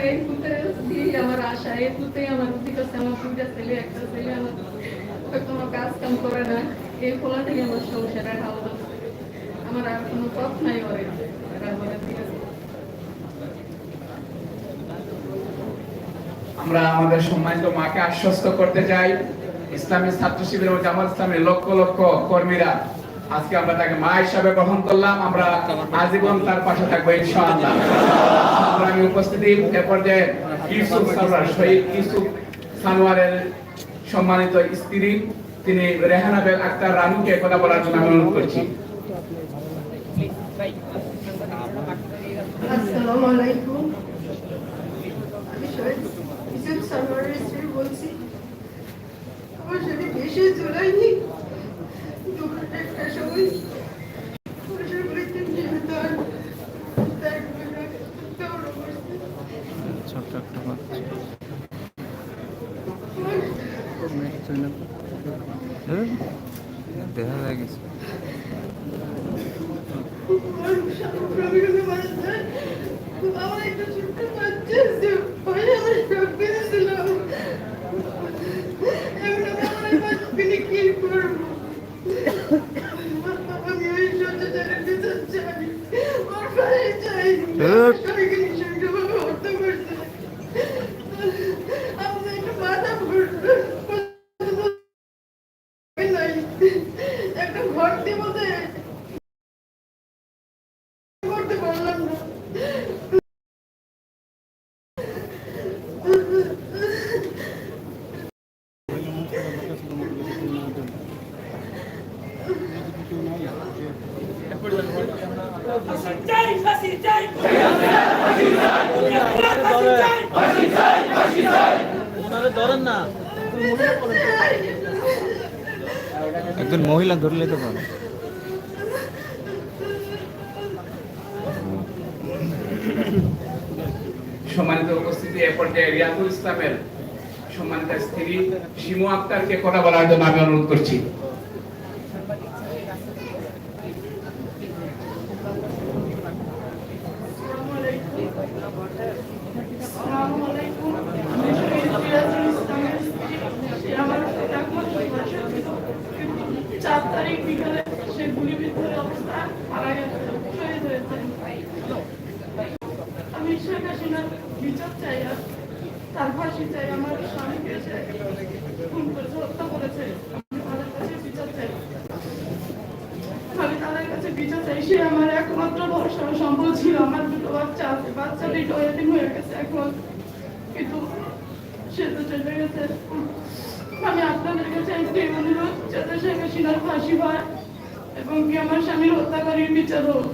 এই পুতে দিয়ে আমার আশা, এই পুতে আমার ঠিক আছে, আমার দুইটা ছেলে একটা ছেলে আমার কোনো কাজ কাম করে না, এই ফোলা থেকে আমার সংসারে খাওয়া দাওয়া, আমার আর কোনো পথ নাই করে ঠিক আছে। আমরা আমাদের সম্মানিত মাকে আশ্বস্ত করতে চাই, ইসলামী ছাত্র শিবির ও জামাত ইসলামের লক্ষ লক্ষ কর্মীরা আজকে আমরা তাকে মা হিসাবে গ্রহণ করলাম, আমরা আজীবন তার পাশে থাকবো ইনশাআল্লাহ। আমি উপস্থিতি এরপর যে ইউসুফ সরওয়ার শহীদ ইউসুফ সানোয়ারের সম্মানিত স্ত্রী তিনি রেহানা বেগ আক্তার রানুকে কথা বলার জন্য আমি অনুরোধ করছি। আসসালামু আলাইকুম। আমি শহীদ ইউসুফ সানোয়ারের স্ত্রী বলছি। আমার সাথে বেশি জোড়াইনি, দুপুর একটার সময় দেখা যায় গেছে আমার একটা ছোট্ট বাচ্চা আছে, ভাই আমার সব কিছু ছিল, এখন আমার বাচ্চাকে কি করবো? আমি ওই সত্যিকারের বিচার চাই, ওর ভাই চাই, সবাইকে নিঃসঙ্গভাবে হত্যা করছে। আমি একটা মাথা একটা ঘর দিয়ে বলতে করতে পারলাম না। একজন মহিলা ধরলে তো পারে। সম্মানিত উপস্থিতি এ পর্যায়ে রিয়াজুল ইসলামের সম্মানিত স্ত্রী শিমু আক্তারকে কথা বলার জন্য আমি অনুরোধ করছি। আমি শেখ হাসিনার বিচার চাই, আর তার ফাঁসি চাই। আমার স্বামীকে খুন করেছে, হত্যা করেছে, আমি তাদের কাছে বিচার চাই। আমি তাদের কাছে বিচার চাই। সে আমার একমাত্র ভরসা সম্বল ছিল। আমার দুটো বাচ্চা আছে, বাচ্চা দুটো এতিম হয়ে গেছে এখন, কিন্তু সে তো চলে গেছে। আমি আপনাদের কাছে একটি অনুরোধ, যাতে শেখ হাসিনার ফাঁসি হয় এবং কি আমার স্বামীর হত্যাকারীর বিচার হোক।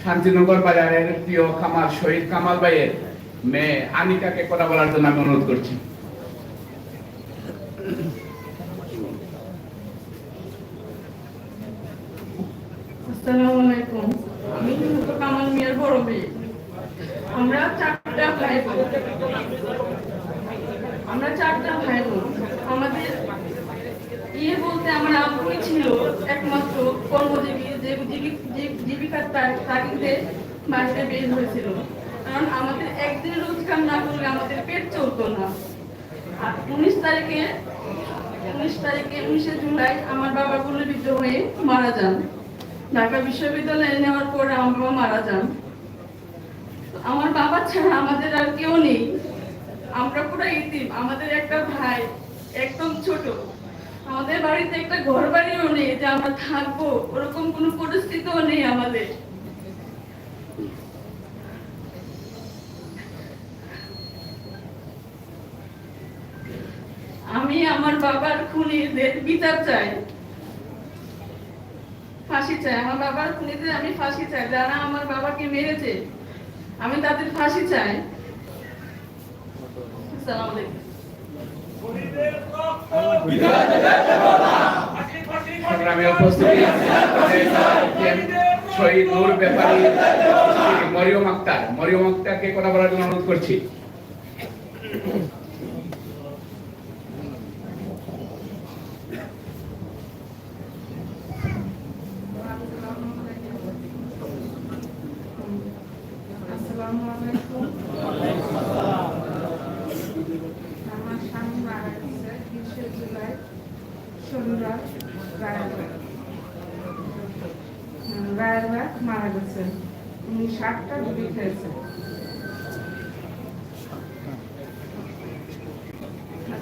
শান্তিনগর বাজারের প্রিয় কামাল শহীদ কামাল ভাইয়ের মেয়ে আনিকাকে কথা বলার জন্য আমি অনুরোধ করছি। আসসালামু আলাইকুম। আমি কামাল মিয়ার বড় মেয়ে। আমরা চারটা ভাই বোন। আমাদের বলতে আমার আব্বুই ছিল একমাত্র কর্মজীবী, যে জীবিকার তাগিদে বাড়িতে বের হয়েছিল। কারণ আমাদের একদিন রোজগার না করলে আমাদের পেট চলতো না। আর 19 জুলাই আমার বাবা গুলিবিদ্ধ হয়ে মারা যান। ঢাকা বিশ্ববিদ্যালয়ে নেওয়ার পরে আমার বাবা মারা যান। আমার বাবা ছাড়া আমাদের আর কেউ নেই, আমরা পুরো ইতিম। আমাদের একটা ভাই একদম ছোট, আমাদের বাড়িতে একটা ঘর বাড়িও নেই যে আমরা থাকবো, ওরকম কোনো পরিস্থিতিও নেই আমাদের। আমি আমার বাবার খুনিদের বিচার চাই, ফাঁসি চাই। আমার বাবার খুনিদের আমি ফাঁসি চাই। যারা আমার বাবাকে মেরেছে আমি তাদের ফাঁসি চাই। আসসালামু আলাইকুম। সংগ্রামে উপস্থিতি শহীদ নূর ব্যাপারী মরিয়ম আক্তারকে কথা বলার জন্য অনুরোধ করছি। রায়ের ভাই মারা গেছে। উনি 7টা গুলি খেয়েছে।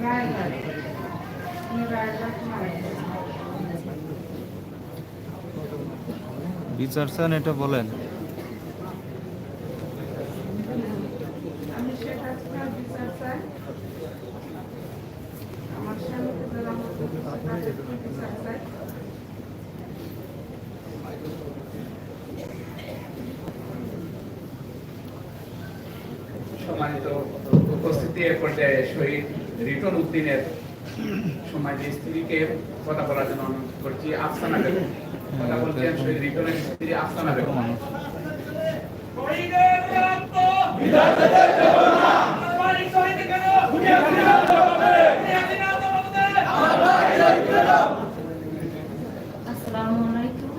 রায়ের ভাই মারা গেছে। বিচার চান এটা বলেন। আমি শেখ হাসিনার বিচার চাই। আমার স্বামীকে যারা আমাকে বিচার চাই। সম্মানিত উপস্থিতি এ পর্যায়ে শহীদ রিটন উদ্দিনের সম্মানিত স্ত্রীকে কথা বলার জন্য অনুরোধ করছি। আফসানা বেগম কথা বলছেন শহীদ রিটনের স্ত্রী আফসানা বেগম। আসসালামু আলাইকুম।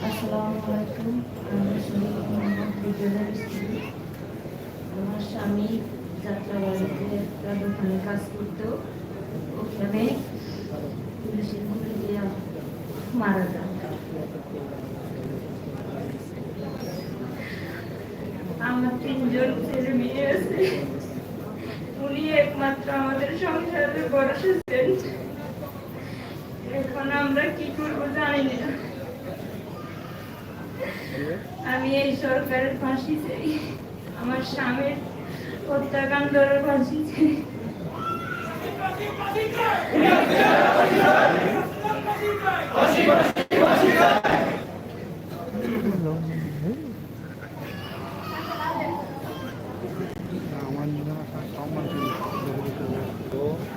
আসসালামু আলাইকুম। আমি শহীদ মোহাম্মদ বিজয়ের স্ত্রী। আমার স্বামী যাত্রাবাড়িতে একটা দোকানে কাজ করতো। ওখানে পুলিশের গুলি দিয়ে মারা যান। আমার 3 জন ছেলে মেয়ে আছে। উনি একমাত্র আমাদের সংসারের ভরসা ছিলেন। এখন আমরা কি করবো জানি না। আমি এই সরকারের ফাঁসি চাই। আমার স্বামীর হত্যাকাণ্ডের ফাঁসি চাই।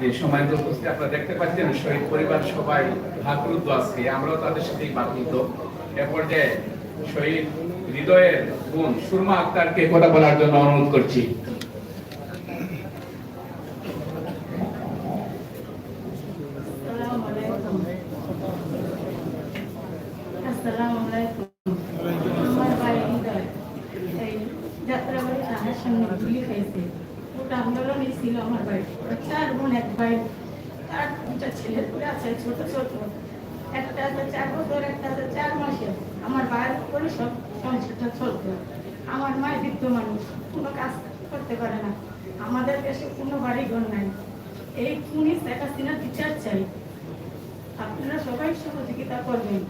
এই সম্মানিত উপস্থিতি আপনারা দেখতে পাচ্ছেন শহীদ পরিবার সবাই ভাকুরুদ্ধ আজকে, আমরাও তাদের সাথেই ভাকুরুদ্ধ। এ পর্যায়ে শহীদ হৃদয়ের বোন সুরমা আক্তারকে কথা বলার জন্য অনুরোধ করছি। আসসালামু আলাইকুম। আমার ভাই হৃদয় এই যাত্রাবাড়ি থানার সামনে গুলি খাইছে। ওটা আন্দোলনই ছিল আমার ভাই। 4 বোন, 1 ভাই। তার 2টা ছেলে আছে ছোট ছোট। একটা আছে 4 বছর, একটা আছে 4 মাসের। আমার ভাইয়ের উপরে সব সংসারটা চলতো। আমার মা বৃদ্ধ মানুষ, কোনো কাজ করতে পারে না। আমাদের দেশে কোনো বাড়ি ঘর নাই। এই খুনি শেখ হাসিনার বিচার চাই। আপনারা সবাই সহযোগিতা করবেন।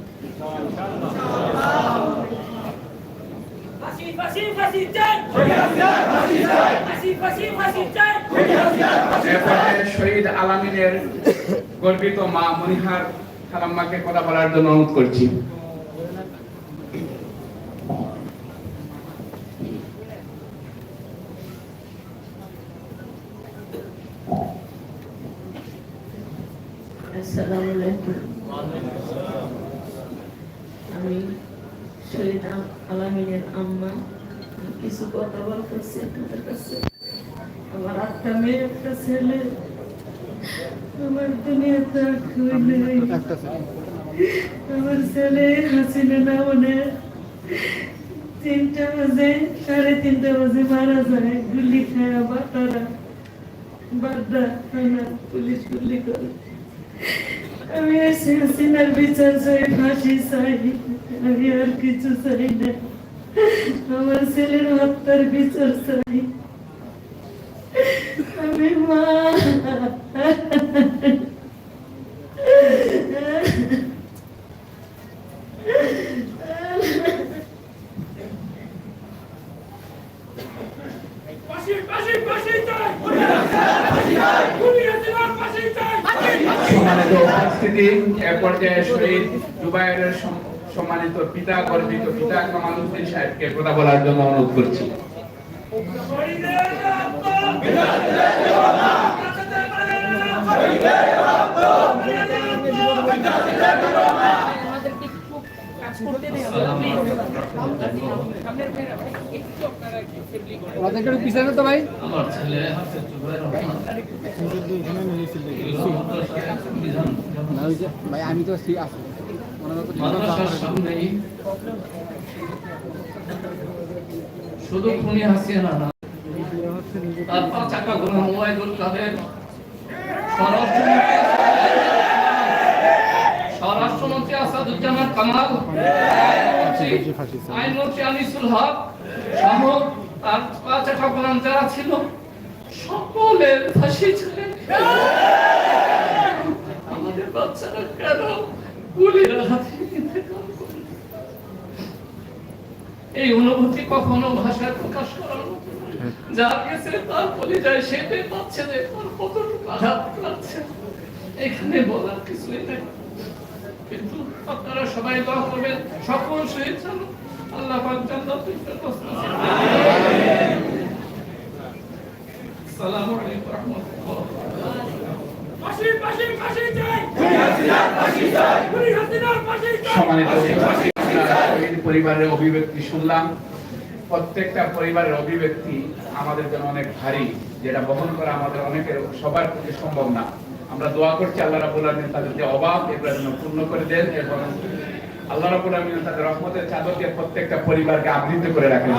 শহীদ আলামিনের গর্বিত মা মনিহার খালাম্মাকে কথা বলার জন্য অনুরোধ করছি। আসসালামু আলাইকুম। আমি শহীদ আলামিনের আম্মা। কিছু কথা বলতেছি আপনাদের কাছে। আমার 8টা মেয়ে, একটা ছেলে। আমার দুনিয়াতে আর কেউ নেই। আমার ছেলে হাসিনা না মনে 3টা বাজে, 3:30 বাজে মারা যায় গুলি খায়। বাড্ডা থানা পুলিশ গুলি করে। আমি হাসিনার বিচার চাই, ফাঁসি চাই। আমি আর কিছু চাই না। আমার ছেলের হত্যার বিচার চাই। আমি মা। সম্মানিত উপস্থিতি, এ পর্যায়ে শহীদ জুবায়েরের সম্মানিত পিতা গর্বিত পিতা কামাল উদ্দিন সাহেবকে কথা বলার জন্য অনুরোধ করছি। পিছনে তো ভাই আমার ছেলে হাফেজ জুবায়ের রহমান ভাই আমি তো আছি মাদ্রাসার সামনেই শুধু খুনি হাসিনা না তার 5 টাকা গোলাম ওয়াইদুল কাদের, স্বরাষ্ট্রমন্ত্রী আসাদুজ্জামান কামাল, আইনমন্ত্রী আনিসুল হক সহ তার 5 টাকা গোলাম যারা ছিল সকলের ফাঁসি ছিলেন। আমাদের বাচ্চারা কেন গুলির হাতে ইন্তেকাল করল? এই অনুভূতি কখনো ভাষায় প্রকাশ করার মতো নয়। যার গেছে তার পরিচয় সেটাই পাচ্ছে যে তার কতটুকু আঘাত লাগছে, এখানে বলার কিছুই নেই। কিন্তু আপনারা সবাই দোয়া করবেন সকল শহীদ যেন আল্লাহ পাক জান্নাতুল ফেরদৌস নসিব করেন। আসসালামু আলাইকুম ওয়া রাহমাতুল্লাহ। সম্মানিত শহীদ পরিবারের অভিব্যক্তি শুনলাম। প্রত্যেকটা পরিবারের অভিব্যক্তি আমাদের জন্য অনেক ভারী, যেটা বহন করা আমাদের অনেকের সবার পক্ষে সম্ভব না। আমরা দোয়া করছি আল্লাহ রাব্বুল আলামিন তাদের যে অভাব এগুলো যেন পূর্ণ করে দেন এবং আল্লাহ রাব্বুল আলামিন তাদের রহমতের চাদরকে প্রত্যেকটা পরিবারকে আবৃত করে রাখেন।